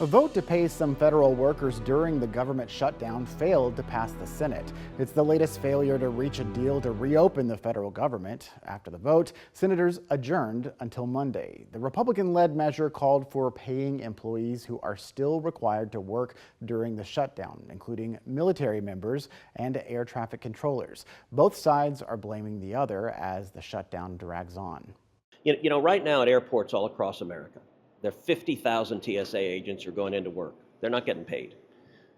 A vote to pay some federal workers during the government shutdown failed to pass the Senate. It's the latest failure to reach a deal to reopen the federal government. After the vote, senators adjourned until Monday. The Republican-led measure called for paying employees who are still required to work during the shutdown, including military members and air traffic controllers. Both sides are blaming the other as the shutdown drags on. Right now at airports all across America, there are 50,000 TSA agents who are going into work. They're not getting paid.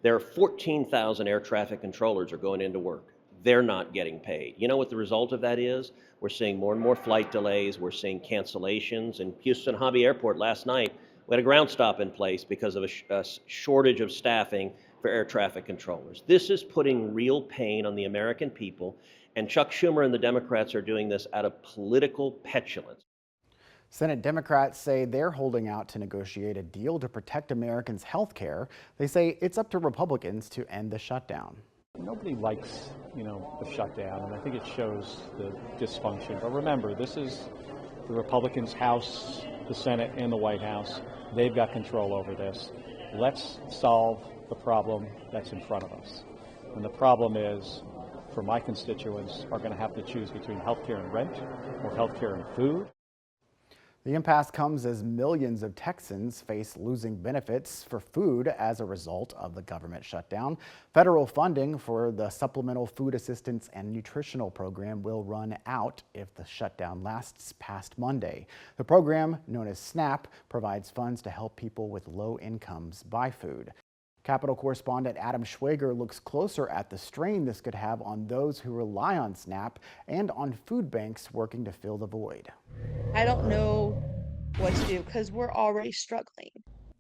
There are 14,000 air traffic controllers who are going into work. They're not getting paid. You know what the result of that is? We're seeing more and more flight delays. We're seeing cancellations. In Houston Hobby Airport last night, we had a ground stop in place because of a shortage of staffing for air traffic controllers. This is putting real pain on the American people, and Chuck Schumer and the Democrats are doing this out of political petulance. Senate Democrats say they're holding out to negotiate a deal to protect Americans' health care. They say it's up to Republicans to end the shutdown. Nobody likes, the shutdown, and I think it shows the dysfunction. But remember, this is the Republicans' House, the Senate, and the White House. They've got control over this. Let's solve the problem that's in front of us. And the problem is, for my constituents, are going to have to choose between health care and rent or health care and food. The impasse comes as millions of Texans face losing benefits for food as a result of the government shutdown. Federal funding for the Supplemental Food Assistance and Nutritional Program will run out if the shutdown lasts past Monday. The program, known as SNAP, provides funds to help people with low incomes buy food. Capitol correspondent Adam Schwager looks closer at the strain this could have on those who rely on SNAP and on food banks working to fill the void. I don't know what to do because we're already struggling.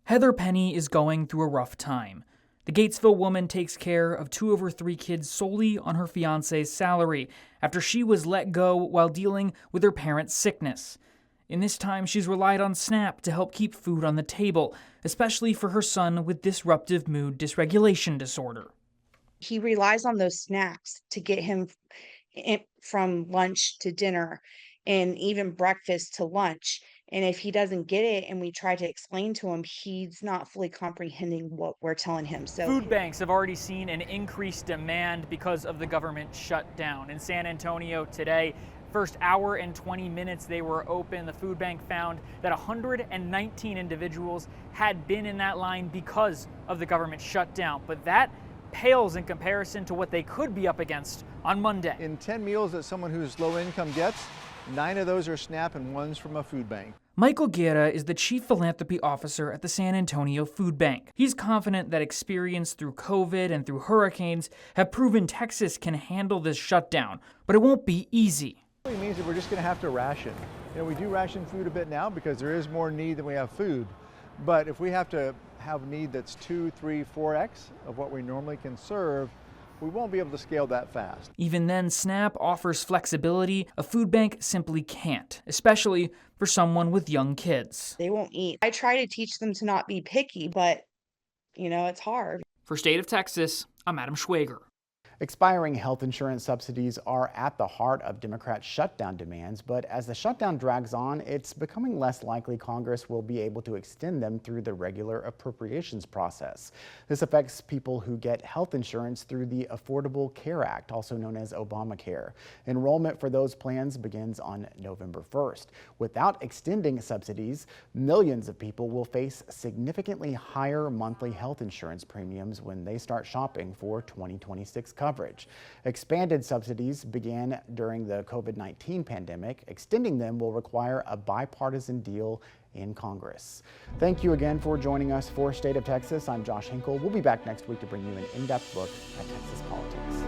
Heather Penny is going through a rough time. The Gatesville woman takes care of 2 of her 3 kids solely on her fiance's salary after she was let go while dealing with her parents' sickness. In this time, she's relied on SNAP to help keep food on the table, especially for her son with disruptive mood dysregulation disorder. He relies on those snacks to get him from lunch to dinner and even breakfast to lunch. And if he doesn't get it and we try to explain to him, he's not fully comprehending what we're telling him. So food banks have already seen an increased demand because of the government shutdown. In San Antonio today, first hour and 20 minutes they were open, the food bank found that 119 individuals had been in that line because of the government shutdown. But that pales in comparison to what they could be up against on Monday. In 10 meals that someone who's low income gets, 9 of those are SNAP and 1's from a food bank. Michael Guerra is the Chief Philanthropy Officer at the San Antonio Food Bank. He's confident that experience through COVID and through hurricanes have proven Texas can handle this shutdown, but it won't be easy. It means that we're just going to have to ration. We do ration food a bit now because there is more need than we have food. But if we have to have need that's 2, 3, 4x of what we normally can serve, we won't be able to scale that fast. Even then, SNAP offers flexibility a food bank simply can't, especially for someone with young kids. they won't eat. I try to teach them to not be picky, but it's hard. For State of Texas, I'm Adam Schwager. Expiring health insurance subsidies are at the heart of Democrats' shutdown demands, but as the shutdown drags on, it's becoming less likely Congress will be able to extend them through the regular appropriations process. This affects people who get health insurance through the Affordable Care Act, also known as Obamacare. Enrollment for those plans begins on November 1st. Without extending subsidies, millions of people will face significantly higher monthly health insurance premiums when they start shopping for 2026 coverage. Expanded subsidies began during the COVID-19 pandemic. Extending them will require a bipartisan deal in Congress. Thank you again for joining us for State of Texas. I'm Josh Hinkle. We'll be back next week to bring you an in-depth look at Texas politics.